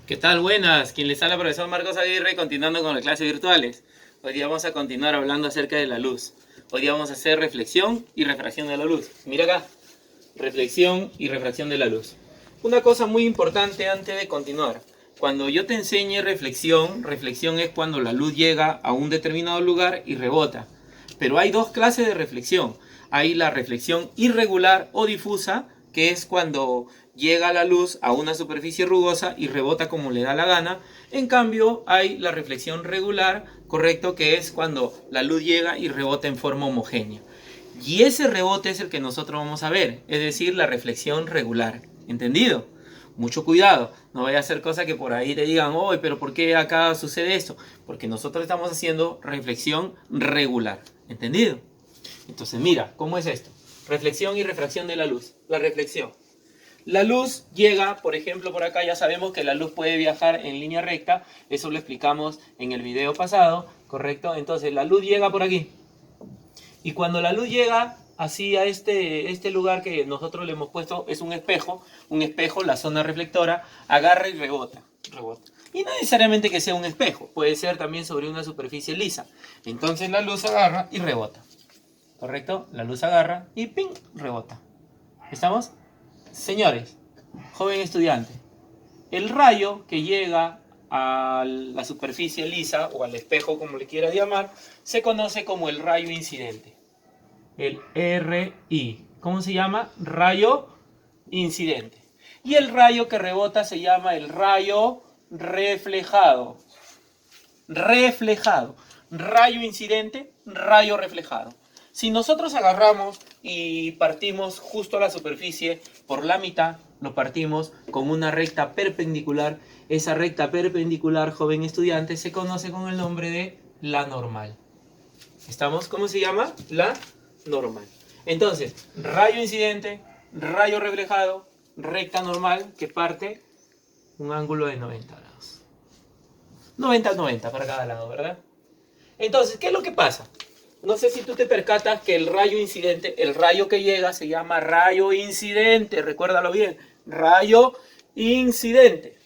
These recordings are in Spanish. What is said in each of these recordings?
¿Qué tal? Buenas. Quien les habla, profesor Marcos Aguirre, continuando con las clases virtuales. Hoy día vamos a continuar hablando acerca de la luz. Hoy día vamos a hacer reflexión y refracción de la luz. Mira acá, reflexión y refracción de la luz. Una cosa muy importante antes de continuar. Cuando yo te enseñe reflexión es cuando la luz llega a un determinado lugar y rebota. Pero hay dos clases de reflexión. Hay la reflexión irregular o difusa, que es cuando llega la luz a una superficie rugosa y rebota como le da la gana. En cambio, hay la reflexión regular, correcto, que es cuando la luz llega y rebota en forma homogénea. Y ese rebote es el que nosotros vamos a ver, es decir, la reflexión regular. ¿Entendido? Mucho cuidado, no vaya a ser cosa que por ahí te digan, oye, pero ¿por qué acá sucede esto? Porque nosotros estamos haciendo reflexión regular. ¿Entendido? Entonces, mira, ¿cómo es esto? Reflexión y refracción de la luz. La reflexión. La luz llega, por ejemplo, por acá ya sabemos que la luz puede viajar en línea recta. Eso lo explicamos en el video pasado, ¿correcto? Entonces, la luz llega por aquí. Y cuando la luz llega así a este lugar que nosotros le hemos puesto, es un espejo, la zona reflectora, agarra y rebota. Y no necesariamente que sea un espejo, puede ser también sobre una superficie lisa. Entonces la luz agarra y rebota. ¿Correcto? La luz agarra y ¡ping! Rebota. ¿Estamos? Señores, joven estudiante, el rayo que llega a la superficie lisa o al espejo, como le quieras llamar, se conoce como el rayo incidente. El RI. ¿Cómo se llama? Rayo incidente. Y el rayo que rebota se llama el rayo reflejado. Reflejado. Rayo incidente, rayo reflejado. Si nosotros agarramos y partimos justo a la superficie por la mitad, lo partimos con una recta perpendicular. Esa recta perpendicular, joven estudiante, se conoce con el nombre de la normal. ¿Estamos? ¿Cómo se llama? La normal. Entonces, rayo incidente, rayo reflejado, recta normal que parte un ángulo de 90 grados. 90 para cada lado, ¿verdad? Entonces, ¿qué es lo que pasa? No sé si tú te percatas que el rayo incidente, el rayo que llega se llama rayo incidente, recuérdalo bien, rayo incidente.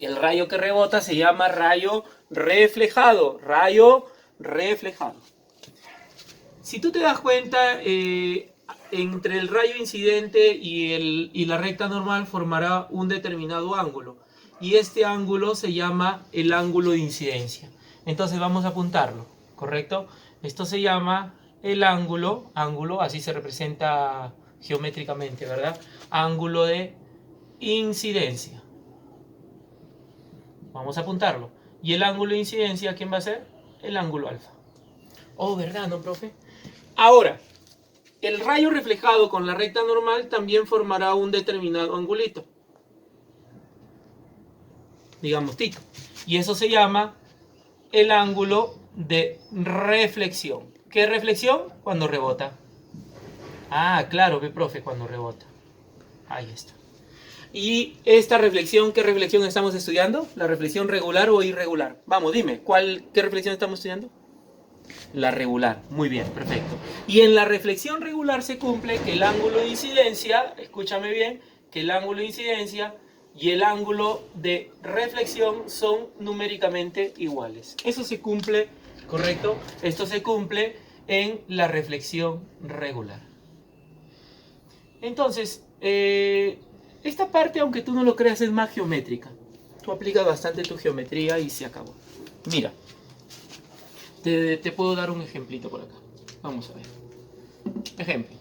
El rayo que rebota se llama rayo reflejado, rayo reflejado. Si tú te das cuenta, entre el rayo incidente y la recta normal formará un determinado ángulo. Y este ángulo se llama el ángulo de incidencia. Entonces vamos a apuntarlo, ¿correcto? Esto se llama el ángulo, así se representa geométricamente, ¿verdad? Ángulo de incidencia. Vamos a apuntarlo. Y el ángulo de incidencia, ¿quién va a ser? El ángulo alfa. Oh, ¿verdad, no, profe? Ahora, el rayo reflejado con la recta normal también formará un determinado angulito. Digamos tito. Y eso se llama el ángulo de reflexión. ¿Qué es reflexión? Cuando rebota. Ah, claro, ve, profe, cuando rebota. Ahí está. ¿Y esta reflexión, qué reflexión estamos estudiando? ¿La reflexión regular o irregular? Vamos, dime, ¿qué reflexión estamos estudiando? La regular, muy bien, perfecto. Y en la reflexión regular se cumple que el ángulo de incidencia, escúchame bien, que el ángulo de incidencia y el ángulo de reflexión son numéricamente iguales. Eso se cumple, ¿correcto? Esto se cumple en la reflexión regular. Entonces, esta parte, aunque tú no lo creas, es más geométrica. Tú aplicas bastante tu geometría y se acabó. Mira. Te puedo dar un ejemplito por acá. Vamos a ver. Ejemplo.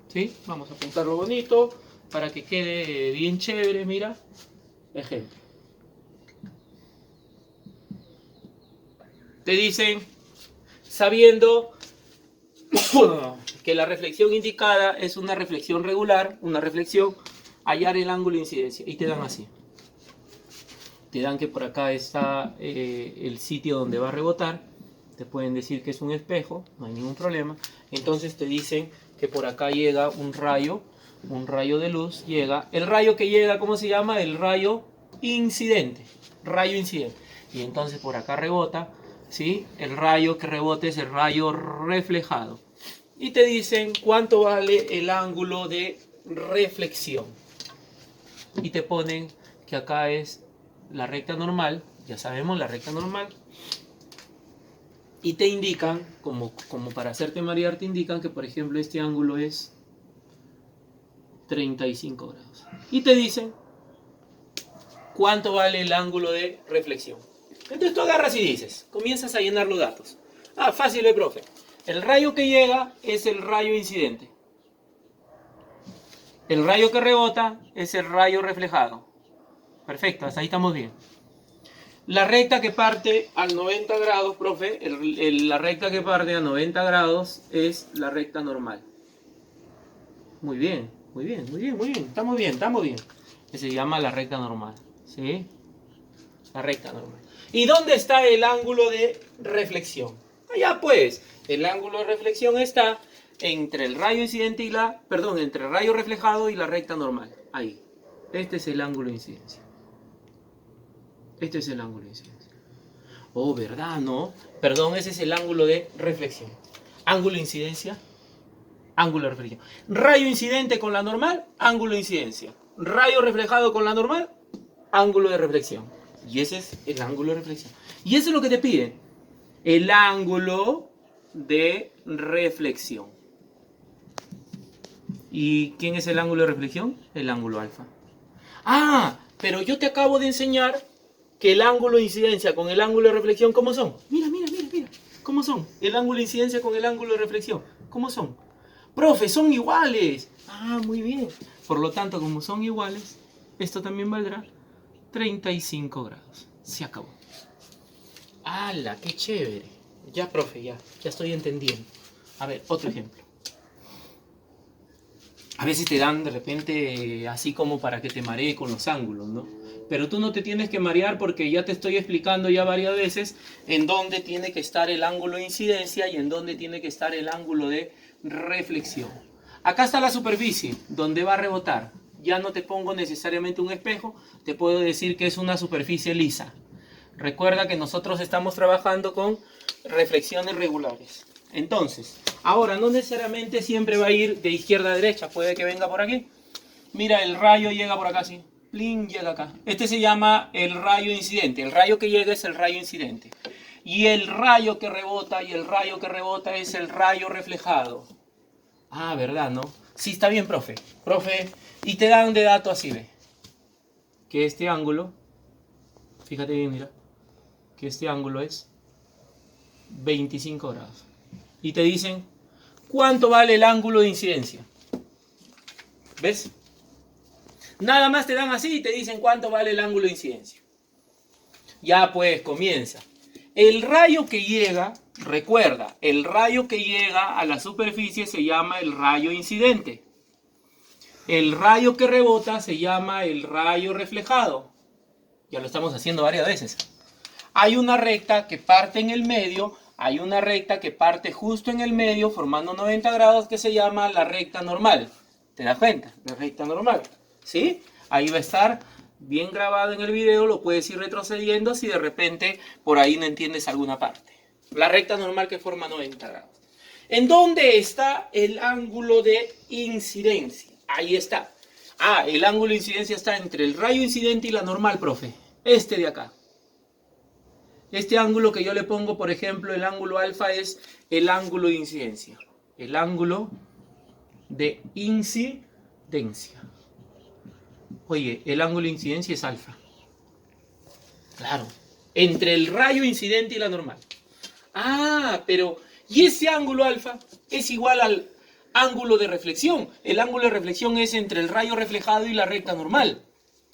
¿Sí? Vamos a apuntarlo bonito para que quede bien chévere, mira. Ejemplo. Te dicen, sabiendo que la reflexión indicada es una reflexión regular, una reflexión, hallar el ángulo de incidencia. Y te dan así. Te dan que por acá está el sitio donde va a rebotar. Te pueden decir que es un espejo, no hay ningún problema. Entonces te dicen que por acá llega un rayo de luz, llega. El rayo que llega, ¿cómo se llama? El rayo incidente. Rayo incidente. Y entonces por acá rebota, ¿sí? El rayo que rebote es el rayo reflejado. Y te dicen cuánto vale el ángulo de reflexión. Y te ponen que acá es la recta normal, ya sabemos la recta normal, y te indican, como para hacerte marear, te indican que por ejemplo este ángulo es 35 grados. Y te dicen cuánto vale el ángulo de reflexión. Entonces tú agarras y dices, comienzas a llenar los datos. Ah, fácil, profe. El rayo que llega es el rayo incidente. El rayo que rebota es el rayo reflejado. Perfecto, hasta ahí estamos bien. La recta que parte al 90 grados, profe, la recta que parte a 90 grados es la recta normal. Muy bien, muy bien, muy bien, muy bien. Estamos bien, estamos bien. Que se llama la recta normal. ¿Sí? La recta normal. ¿Y dónde está el ángulo de reflexión? Allá pues, el ángulo de reflexión está entre el rayo incidente y entre el rayo reflejado y la recta normal. Ahí. Este es el ángulo de incidencia. Este es el ángulo de incidencia. Oh, ¿verdad? No. Perdón, ese es el ángulo de reflexión. Ángulo de incidencia, ángulo de reflexión. Rayo incidente con la normal, ángulo de incidencia. Rayo reflejado con la normal, ángulo de reflexión. Y ese es el ángulo de reflexión. Y eso es lo que te piden. El ángulo de reflexión. ¿Y quién es el ángulo de reflexión? El ángulo alfa. Ah, pero yo te acabo de enseñar que el ángulo de incidencia con el ángulo de reflexión, ¿cómo son? Mira, mira, mira, mira. ¿Cómo son? El ángulo de incidencia con el ángulo de reflexión. ¿Cómo son? Profe, son iguales. Ah, muy bien. Por lo tanto, como son iguales, esto también valdrá 35 grados. Se acabó. ¡Hala, qué chévere! Ya, profe, ya estoy entendiendo. A ver, otro ejemplo. A veces te dan de repente así como para que te maree con los ángulos, ¿no? Pero tú no te tienes que marear porque ya te estoy explicando ya varias veces en dónde tiene que estar el ángulo de incidencia y en dónde tiene que estar el ángulo de reflexión. Acá está la superficie donde va a rebotar. Ya no te pongo necesariamente un espejo, te puedo decir que es una superficie lisa. Recuerda que nosotros estamos trabajando con reflexiones regulares. Entonces, ahora no necesariamente siempre va a ir de izquierda a derecha, puede que venga por aquí. Mira, el rayo llega por acá, sí. Plin, llega acá. Este se llama el rayo incidente. El rayo que llega es el rayo incidente. Y el rayo que rebota es el rayo reflejado. Ah, ¿verdad, no? Sí, está bien, profe. Profe, y te dan de dato así, ve. Que este ángulo, fíjate bien, mira, que este ángulo es 25 grados. Y te dicen, ¿cuánto vale el ángulo de incidencia? ¿Ves? Nada más te dan así y te dicen cuánto vale el ángulo de incidencia. Ya pues, comienza. El rayo que llega, recuerda, el rayo que llega a la superficie se llama el rayo incidente. El rayo que rebota se llama el rayo reflejado. Ya lo estamos haciendo varias veces. Hay una recta que parte en el medio, hay una recta que parte justo en el medio formando 90 grados que se llama la recta normal. ¿Te das cuenta? La recta normal. ¿Sí? Ahí va a estar bien grabado en el video, lo puedes ir retrocediendo si de repente por ahí no entiendes alguna parte. La recta normal que forma 90 grados. ¿En dónde está el ángulo de incidencia? Ahí está. Ah, el ángulo de incidencia está entre el rayo incidente y la normal, profe. Este de acá. Este ángulo que yo le pongo, por ejemplo, el ángulo alfa es el ángulo de incidencia. El ángulo de incidencia. Oye, el ángulo de incidencia es alfa. Claro. Entre el rayo incidente y la normal. Ah, pero... ¿y ese ángulo alfa es igual al ángulo de reflexión? El ángulo de reflexión es entre el rayo reflejado y la recta normal.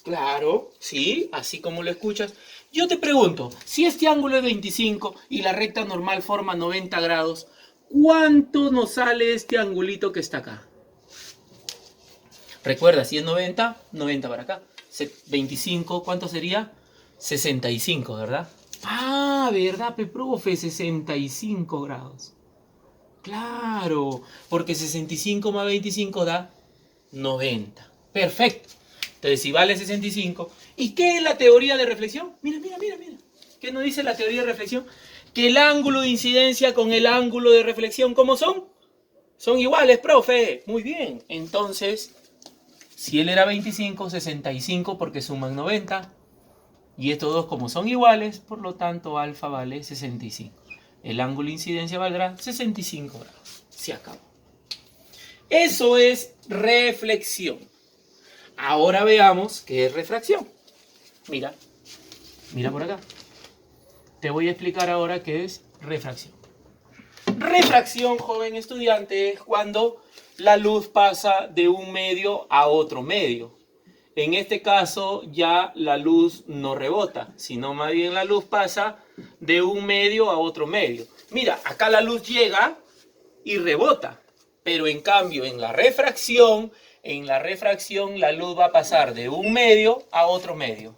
Claro, sí, así como lo escuchas. Yo te pregunto, si este ángulo es 25 y la recta normal forma 90 grados, ¿cuánto nos sale este angulito que está acá? Recuerda, si es 90, 90 para acá. 25, ¿cuánto sería? 65, ¿verdad? Ah, ¿verdad, profe? 65 grados. Claro, porque 65 más 25 da 90. Perfecto. Entonces, si vale 65, ¿y qué es la teoría de reflexión? Mira, mira, mira, mira. ¿Qué nos dice la teoría de reflexión? Que el ángulo de incidencia con el ángulo de reflexión, ¿cómo son? Son iguales, profe. Muy bien. Entonces, Si él era 25, 65 porque suman 90. Y estos dos como son iguales, por lo tanto alfa vale 65. El ángulo de incidencia valdrá 65 grados. Se acabó. Eso es reflexión. Ahora veamos qué es refracción. Mira por acá. Te voy a explicar ahora qué es refracción. Refracción, joven estudiante, es cuando la luz pasa de un medio a otro medio. En este caso ya la luz no rebota, sino más bien la luz pasa de un medio a otro medio. Mira, acá la luz llega y rebota, pero en cambio en la refracción la luz va a pasar de un medio a otro medio.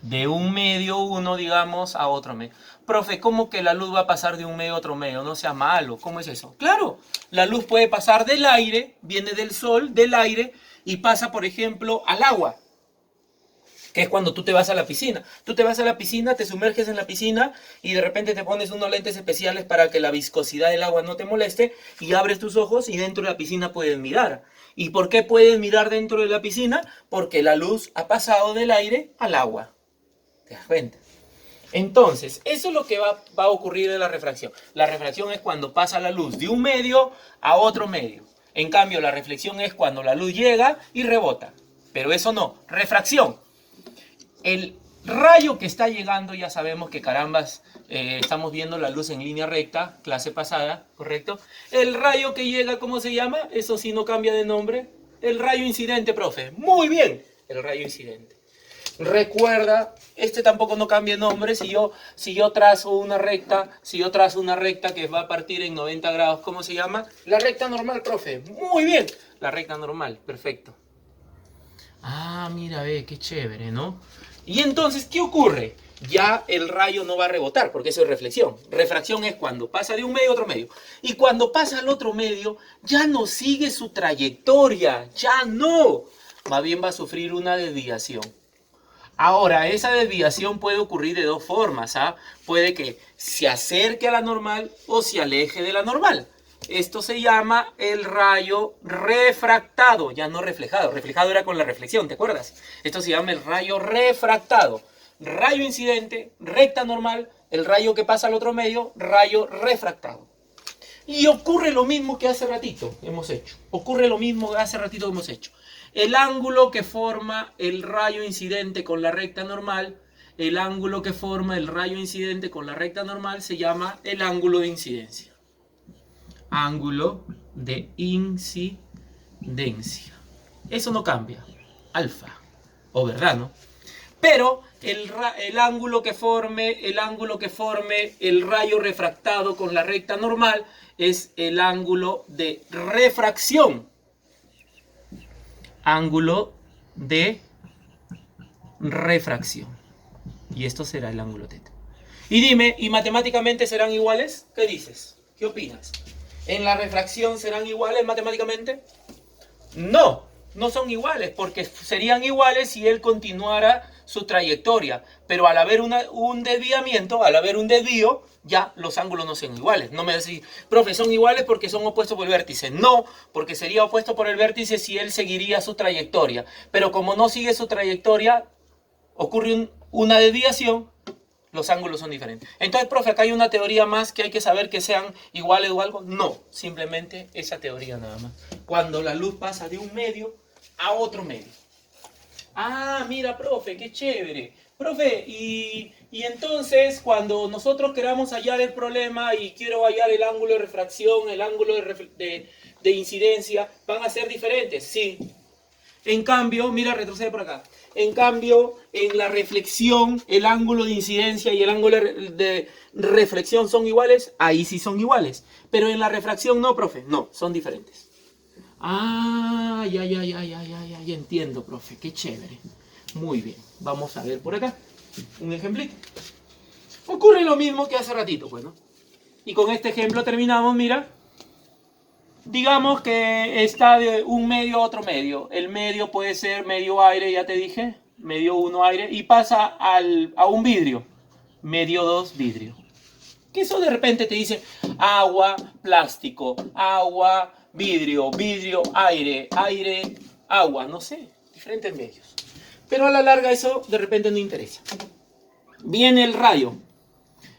De un medio uno, digamos, a otro medio. Profe, ¿cómo que la luz va a pasar de un medio a otro medio? No sea malo, ¿cómo es eso? Claro, la luz puede pasar del aire, viene del sol, del aire, y pasa, por ejemplo, al agua, que es cuando tú te vas a la piscina. Tú te vas a la piscina, te sumerges en la piscina y de repente te pones unos lentes especiales para que la viscosidad del agua no te moleste y abres tus ojos y dentro de la piscina puedes mirar. ¿Y por qué puedes mirar dentro de la piscina? Porque la luz ha pasado del aire al agua. ¿Te das cuenta? Entonces, eso es lo que va a ocurrir en la refracción. La refracción es cuando pasa la luz de un medio a otro medio. En cambio, la reflexión es cuando la luz llega y rebota. Pero eso no. Refracción. El rayo que está llegando, ya sabemos que carambas, estamos viendo la luz en línea recta, clase pasada, ¿correcto? El rayo que llega, ¿cómo se llama? Eso sí no cambia de nombre. El rayo incidente, profe. Muy bien. El rayo incidente. Recuerda, este tampoco no cambia de nombre. Si yo trazo una recta, que va a partir en 90 grados, ¿cómo se llama? La recta normal, profe. Muy bien. La recta normal, perfecto. Ah, mira, ve, qué chévere, ¿no? Y entonces, ¿qué ocurre? Ya el rayo no va a rebotar, porque eso es reflexión. Refracción es cuando pasa de un medio a otro medio. Y cuando pasa al otro medio, ya no sigue su trayectoria, ya no. Más bien va a sufrir una desviación. Ahora, esa desviación puede ocurrir de dos formas, ¿ah? Puede que se acerque a la normal o se aleje de la normal. Esto se llama el rayo refractado, ya no reflejado. Reflejado era con la reflexión, ¿te acuerdas? Esto se llama el rayo refractado. Rayo incidente, recta normal, el rayo que pasa al otro medio, rayo refractado. Y ocurre lo mismo que hace ratito hemos hecho. El ángulo que forma el rayo incidente con la recta normal, se llama el ángulo de incidencia. Ángulo de incidencia. Eso no cambia. Alfa. O verdad, ¿no? Pero el ángulo que forme el rayo refractado con la recta normal es el ángulo de refracción. Ángulo de refracción. Y esto será el ángulo θ. Y dime, ¿y matemáticamente serán iguales? ¿Qué dices? ¿Qué opinas? ¿En la refracción serán iguales matemáticamente? No, no son iguales, porque serían iguales si él continuara su trayectoria. Pero al haber un desvío, ya los ángulos no son iguales. No me decís, profe, son iguales porque son opuestos por el vértice. No, porque sería opuesto por el vértice si él seguiría su trayectoria. Pero como no sigue su trayectoria, ocurre una desviación, los ángulos son diferentes. Entonces, profe, acá hay una teoría más que hay que saber que sean iguales o algo. No, simplemente esa teoría nada más. Cuando la luz pasa de un medio a otro medio. Ah, mira, profe, qué chévere. Profe, y entonces cuando nosotros queramos hallar el problema y quiero hallar el ángulo de refracción, el ángulo de incidencia, ¿van a ser diferentes? Sí. En cambio, mira, retrocede por acá. En cambio, en la reflexión, el ángulo de incidencia y el ángulo de reflexión son iguales. Ahí sí son iguales. Pero en la refracción no, profe. No, son diferentes. Ah, ya entiendo, profe. Qué chévere. Muy bien. Vamos a ver por acá. Un ejemplito. Ocurre lo mismo que hace ratito, pues, ¿no? Y con este ejemplo terminamos, mira. Digamos que está de un medio a otro medio. El medio puede ser medio aire, ya te dije. Medio 1 aire. Y pasa a un vidrio. Medio 2 vidrio. Que eso de repente te dice agua, plástico, agua, vidrio, vidrio, aire, aire, agua, no sé, diferentes medios. Pero a la larga eso de repente no interesa. Viene el rayo.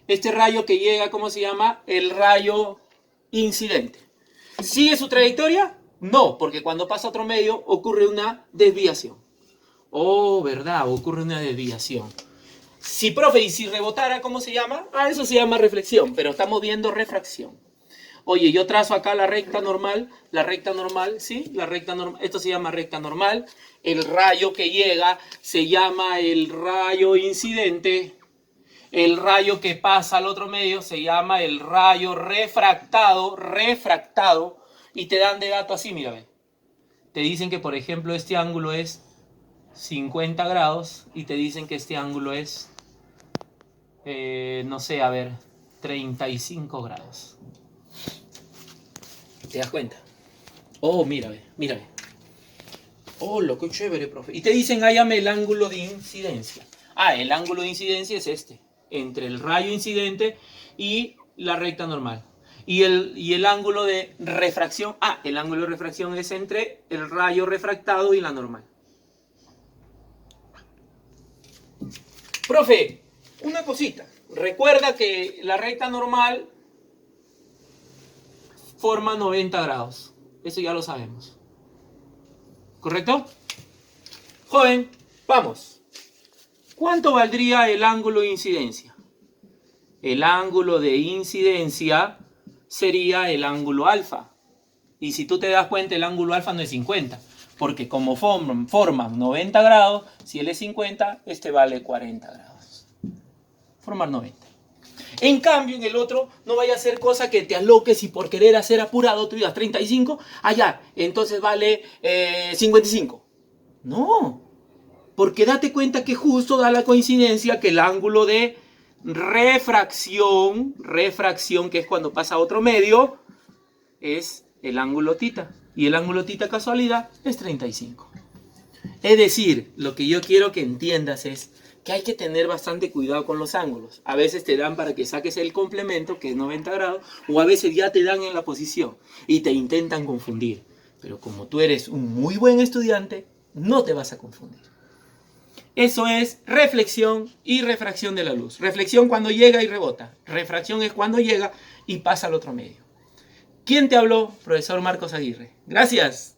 Este rayo que llega, ¿cómo se llama? El rayo incidente. ¿Sigue su trayectoria? No, porque cuando pasa a otro medio ocurre una desviación. Oh, ¿verdad? Ocurre una desviación. Sí, profe, ¿y si rebotara, cómo se llama? Ah, eso se llama reflexión, pero estamos viendo refracción. Oye, yo trazo acá la recta normal, ¿sí? La recta normal, esto se llama recta normal. El rayo que llega se llama el rayo incidente. El rayo que pasa al otro medio se llama el rayo refractado, y te dan de dato así, mira, ve. Te dicen que, por ejemplo, este ángulo es 50 grados y te dicen que este ángulo es, no sé, a ver, 35 grados. ¿Te das cuenta? Oh, mira, ve, mira, ve. Oh, lo que chévere, profe. Y te dicen, hállame el ángulo de incidencia. Ah, el ángulo de incidencia es este, entre el rayo incidente y la recta normal. Y el ángulo de refracción, el ángulo de refracción es entre el rayo refractado y la normal. Profe, una cosita. Recuerda que la recta normal forma 90 grados. Eso ya lo sabemos. ¿Correcto? Joven, vamos. ¿Cuánto valdría el ángulo de incidencia? El ángulo de incidencia sería el ángulo alfa. Y si tú te das cuenta, el ángulo alfa no es 50. Porque como forman 90 grados, si él es 50, este vale 40 grados. Forman 90. En cambio, en el otro, no vaya a ser cosa que te aloques y por querer hacer apurado tú digas 35, allá, entonces vale 55. No, porque date cuenta que justo da la coincidencia que el ángulo de refracción, que es cuando pasa a otro medio, es el ángulo tita. Y el ángulo tita casualidad es 35. Es decir, lo que yo quiero que entiendas es que hay que tener bastante cuidado con los ángulos. A veces te dan para que saques el complemento, que es 90 grados, o a veces ya te dan en la posición y te intentan confundir. Pero como tú eres un muy buen estudiante, no te vas a confundir. Eso es reflexión y refracción de la luz. Reflexión cuando llega y rebota. Refracción es cuando llega y pasa al otro medio. ¿Quién te habló? Profesor Marcos Aguirre. Gracias.